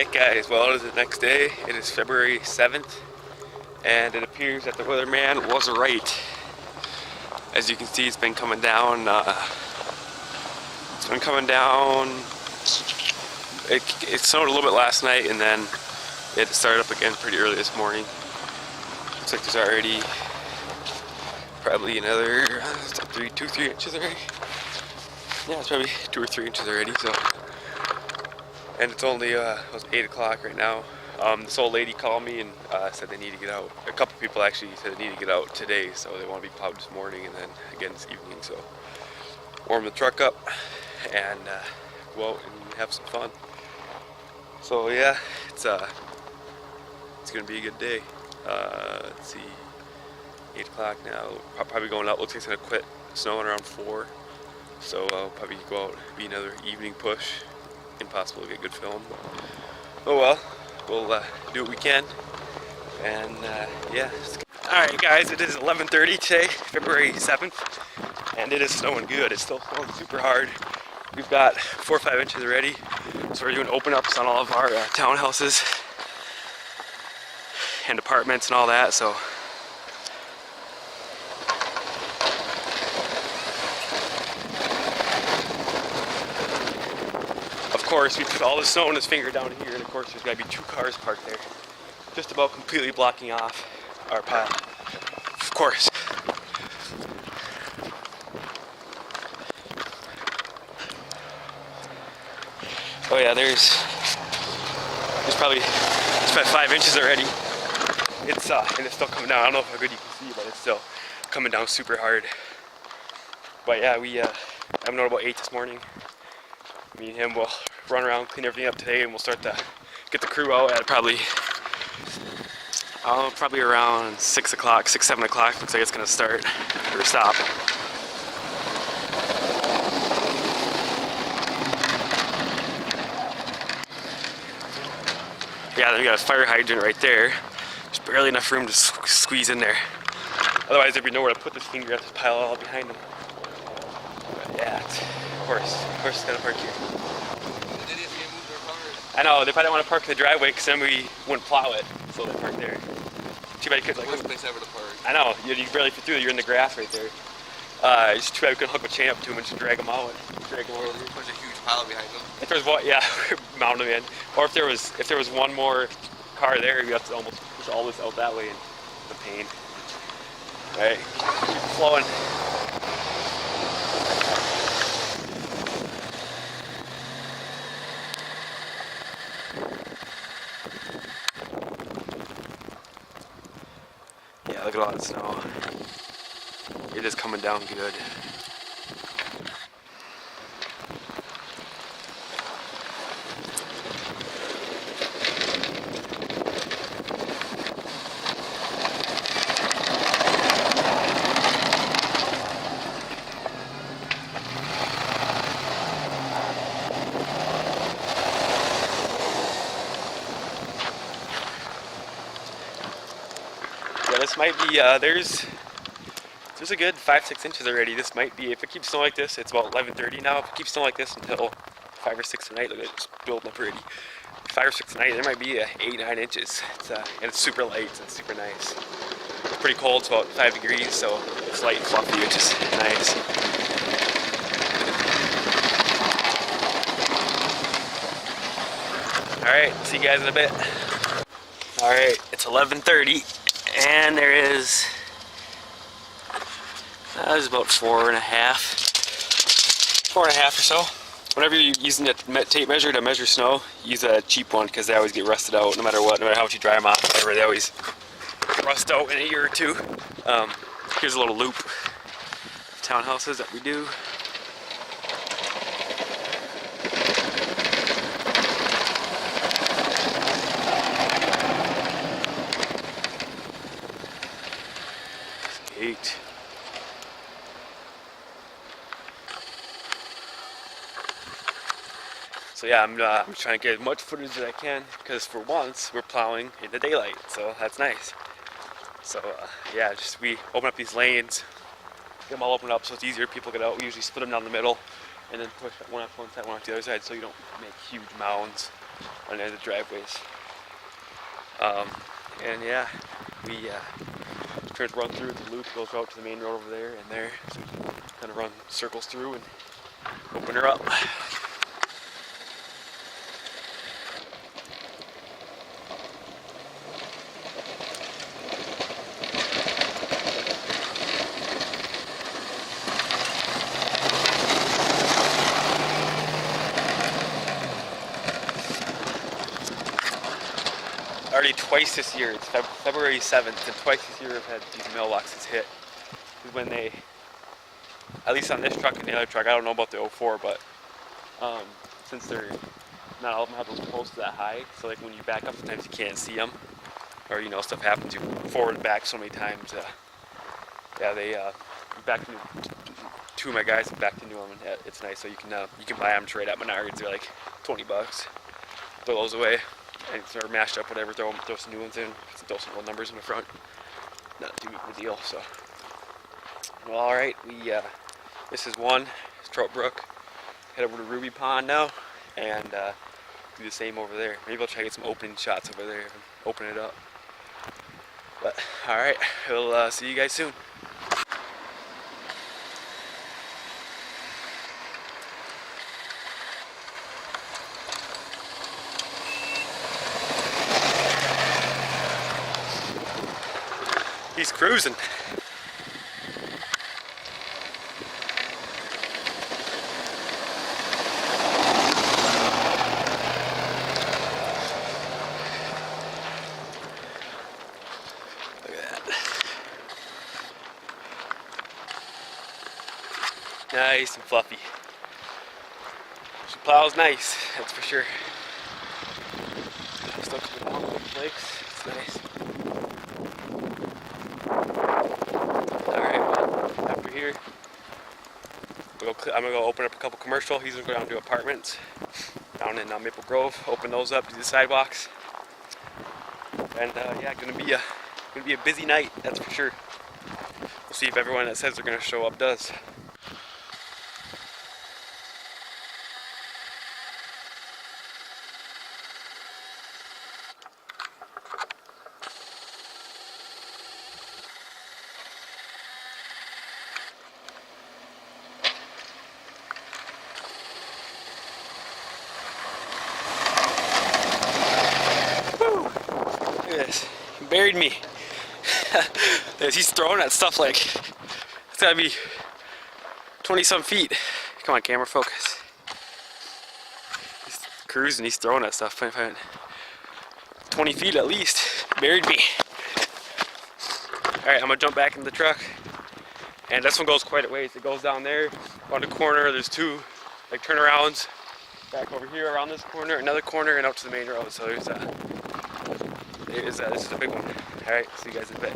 Alright guys, well it is the next day. It is February 7th and it appears that the weatherman was right. As you can see, it's been coming down. It snowed a little bit last night and then it started up again pretty early this morning. Looks like there's already probably another 3 inches already. Yeah, it's probably 2 or 3 inches already. So, and it's only it was 8 o'clock right now. This old lady called me and said they need to get out. A couple people actually said they need to get out today, so they want to be plowed this morning and then again this evening. So warm the truck up and go out and have some fun. So yeah, it's gonna be a good day. Let's see, 8 o'clock now. Probably going out. Looks like it's gonna quit snowing around 4. So I'll probably go out, be another evening push. Impossible to get good film. Oh well, we'll do what we can. And yeah. Alright guys, it is 11:30 today, February 7th, and it is snowing good. It's still snowing super hard. We've got 4 or 5 inches already, so we're doing open ups on all of our townhouses and apartments and all that. So of course we put all the snow in his finger down here, and of course there's got to be 2 cars parked there, just about completely blocking off our path. Of course. Oh yeah, there's probably 5 inches already. It's and it's still coming down. I don't know how good you can see, but it's still coming down super hard. But yeah, we I'm known about 8 this morning. Me and him will run around, clean everything up today, and we'll start to get the crew out at probably around 6 o'clock, 7 o'clock. Looks like it's gonna start or stop. Yeah, then we got a fire hydrant right there. There's barely enough room to squeeze in there. Otherwise, there'd be nowhere to put this finger at this pile all behind him. But yeah, of course it's gonna park here. I know, they probably don't want to park in the driveway because then we wouldn't plow it, so they park there. Too bad you couldn't, like, worst place ever to park. I know, you barely fit through. You're in the grass right there. It's too bad we couldn't hook a chain up to him and just drag him out. Drag him over here. There's a huge pile behind them. If there was one, yeah, mount him in. Or if there was one more car there, we have to almost push all this out that way, and the pain. All right, keep flowing. Yeah, look at all that snow. It is coming down good. Yeah, this might be, there's a good 5-6 inches already. This might be, if it keeps snowing like this, it's about 11:30 now. If it keeps snowing like this until 5 or 6 tonight, look at it, it's building up already. 5 or 6 tonight, there might be 8-9 inches. It's, and it's super light, so it's super nice. It's pretty cold, it's about 5 degrees, so it's light and fluffy, which is nice. Alright, see you guys in a bit. Alright, it's 11:30, and there's about 4.5 or so. Whenever you're using a tape measure to measure snow, use a cheap one because they always get rusted out no matter what, no matter how much you dry them off, whatever, they always rust out in a year or two. Here's a little loop of townhouses that we do. Eight. So yeah, I'm trying to get as much footage as I can because for once we're plowing in the daylight, so that's nice. So yeah, just we open up these lanes, get them all opened up so it's easier. People get out. We usually split them down the middle and then push one off one side, one off the other side, so you don't make huge mounds. on the driveways. And yeah, we tried to run through the loop, goes out to the main road over there and there. So kind of run circles through and open her up. Already twice this year, it's February 7th, and twice this year I've had these mailboxes hit. When they, at least on this truck and the other truck, I don't know about the 04, but since they're, not all of them have those posts that high, so like when you back up, sometimes you can't see them, or you know, stuff happens, you forward and back so many times. Yeah, they backed into, two of my guys have backed into them, and it's nice, so you can buy them straight at Menards. They're like $20. Throw those away. And sort of mashed up, whatever, throw some new ones in, throw some old numbers in the front. Not too big of a deal, so. Well, alright, this is one, it's Trout Brook. Head over to Ruby Pond now, and do the same over there. Maybe I'll try to get some opening shots over there and open it up. But, alright, we'll see you guys soon. He's cruising. Look at that. Nice and fluffy. She plows nice, that's for sure. Still coming along with the flakes. It's nice. Here. I'm gonna go open up a couple commercial. He's gonna go down to apartments down in Maple Grove. Open those up, do the sidewalks, and yeah, gonna be a busy night. That's for sure. We'll see if everyone that says they're gonna show up does. This. He buried me. He's throwing that stuff like it's gotta be 20-some feet. Come on, camera, focus. He's cruising, he's throwing that stuff. 20 feet at least. Buried me. Alright, I'm gonna jump back in the truck. And this one goes quite a ways. It goes down there, on the corner, there's two like turnarounds. Back over here around this corner, another corner, and out to the main road. So there's this is a big one. Alright, see you guys in a bit.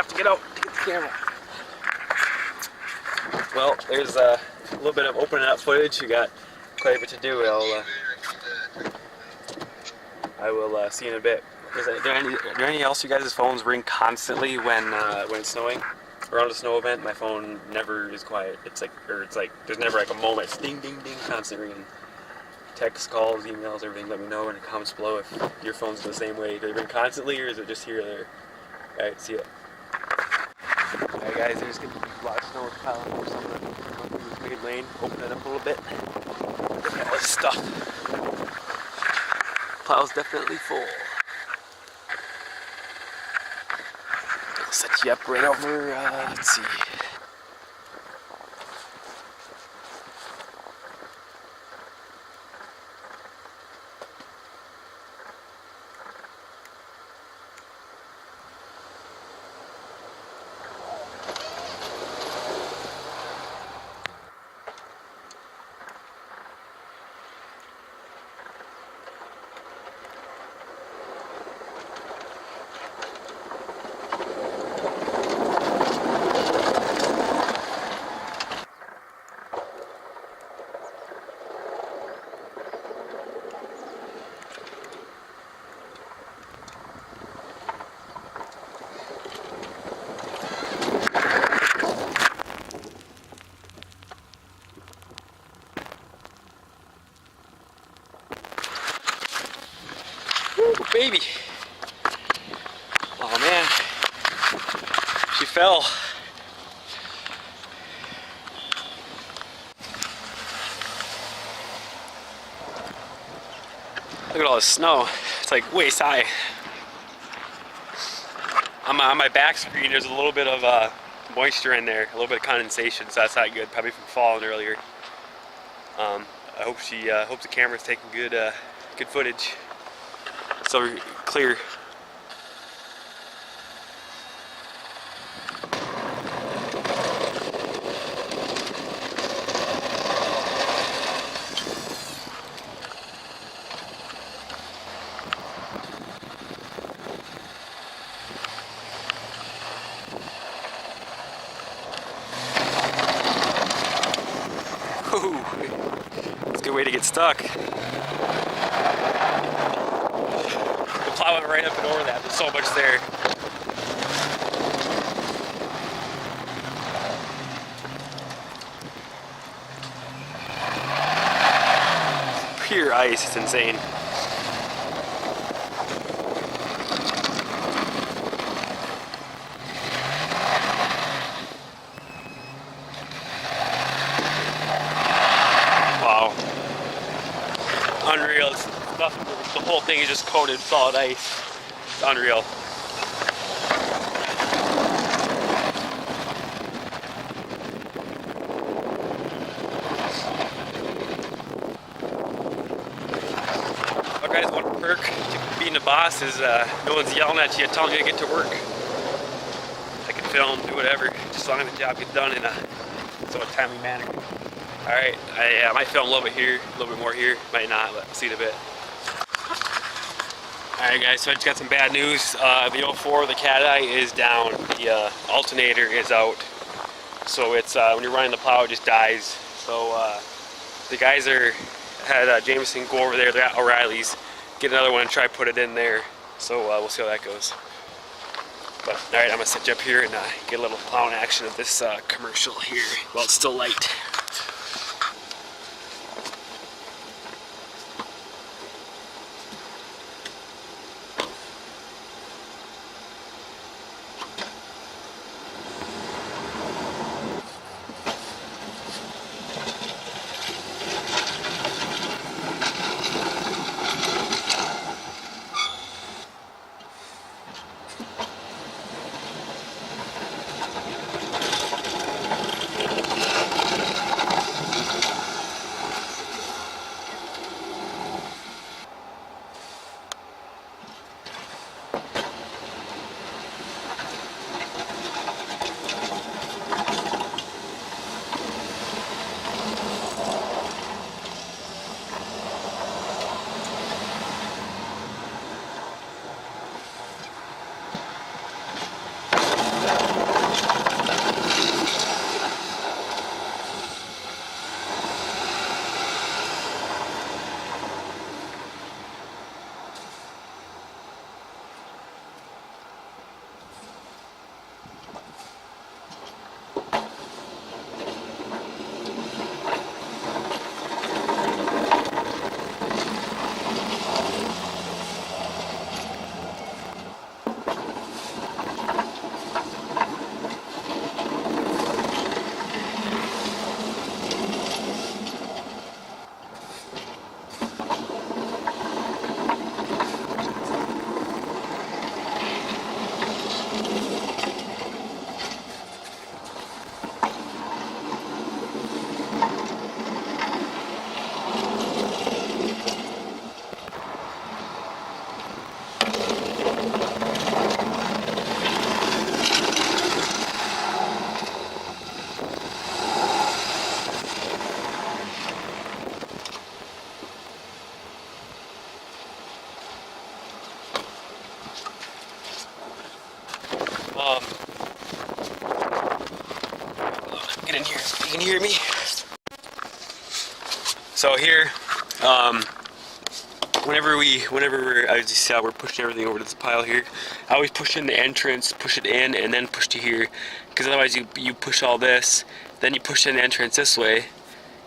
have to get out to get the camera. Well, there's a little bit of opening up footage. We got quite a bit to do. I will see you in a bit. Is there any else you guys' phones ring constantly when it's snowing? Around a snow event, my phone never is quiet. It's like there's never like a moment. It's ding, ding, ding, constant ringing. Text, calls, emails, everything. Let me know in the comments below if your phone's the same way. Do they ring constantly, or is it just here or there? All right, see ya. All right, guys, there's gonna be a lot of snow piling up. So I'm gonna come through this main lane, open it up a little bit. Look at all this stuff. Plow's definitely full. I'll set you up right over. Let's see. Woo, baby. Oh man, she fell. Look at all this snow. It's like waist high. On my back screen, there's a little bit of moisture in there, a little bit of condensation, so that's not good. Probably from falling earlier. I hope the camera's taking good footage. So clear. Ooh, it's a good way to get stuck. Plowing right up and over that. There's so much there. Pure ice. It's insane. Wow. Unreal. It's nothing. The whole thing is just coated solid ice. It's unreal. Well guys, one perk to being a boss is no one's yelling at you telling you to get to work. I can film, do whatever, just as long as the job gets done in a somewhat timely manner. Alright, I might film a little bit here, a little bit more here, might not, but see it a bit. Alright guys, so I just got some bad news. The 04, the cat eye is down. The alternator is out. So it's when you're running the plow, it just dies. So the guys had Jameson go over there, they're at O'Reilly's, get another one and try to put it in there. So we'll see how that goes. But alright, I'm gonna set you up here and get a little plowing action of this commercial here while it's still light. Get in here so you can hear me. So here, whenever we're, as you saw, we're pushing everything over to this pile here. I always push in the entrance, push it in, and then push to here, because otherwise you push all this, then you push in the entrance this way,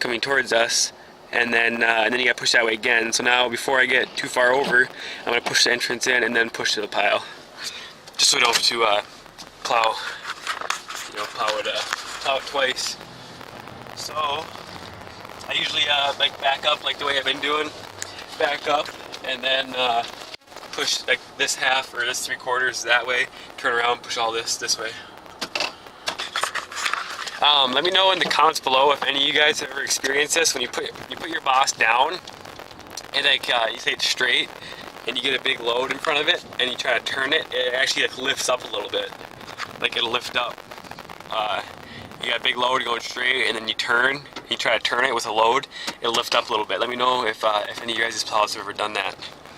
coming towards us, and then you gotta push that way again. So now, before I get too far over, I'm gonna push the entrance in and then push to the pile, just so we don't have to plow, plow it twice. So I usually like back up like the way I've been doing, back up, and then push like this half or this 3/4 that way, turn around, push all this way. Let me know in the comments below if any of you guys have ever experienced this, when you put your boss down and like you say it's straight and you get a big load in front of it and you try to turn it, it actually like lifts up a little bit, like it'll lift up. You got a big load going straight, and then you try to turn it with a load, it'll lift up a little bit. Let me know if any of you guys' plows have ever done that,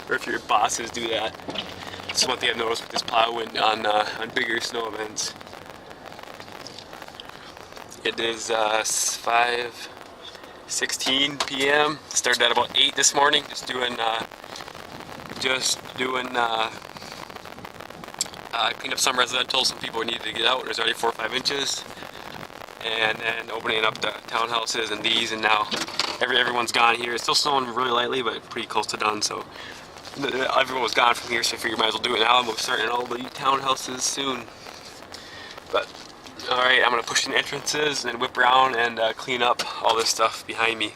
or if your bosses do that. This is one thing I've noticed with this plow on bigger snow events. It is 5:16 p.m. Started at about 8 this morning, just doing cleaned up some residential. Some people needed to get out. There's already 4 or 5 inches, and then opening up the townhouses and these, and now everyone's gone here. It's still snowing really lightly, but pretty close to done. So everyone was gone from here, so I figured might as well do it now. We're starting all the townhouses soon. But alright, I'm going to push in the entrances and then whip around and clean up all this stuff behind me.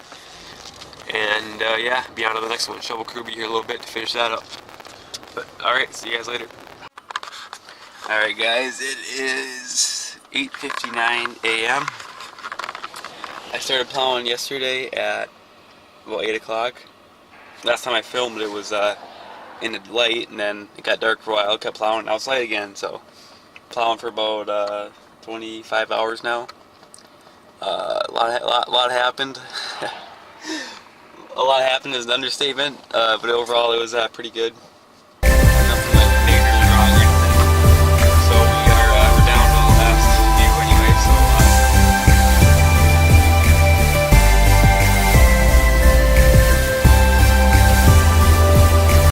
And yeah, be on to the next one. Shovel crew will be here a little bit to finish that up. But alright, see you guys later. Alright guys, it is 8:59 a.m. I started plowing yesterday at about 8 o'clock. Last time I filmed it was in the light, and then it got dark for a while. Kept plowing outside again, so plowing for about 25 hours now. A lot happened. A lot happened is an understatement, but overall it was pretty good.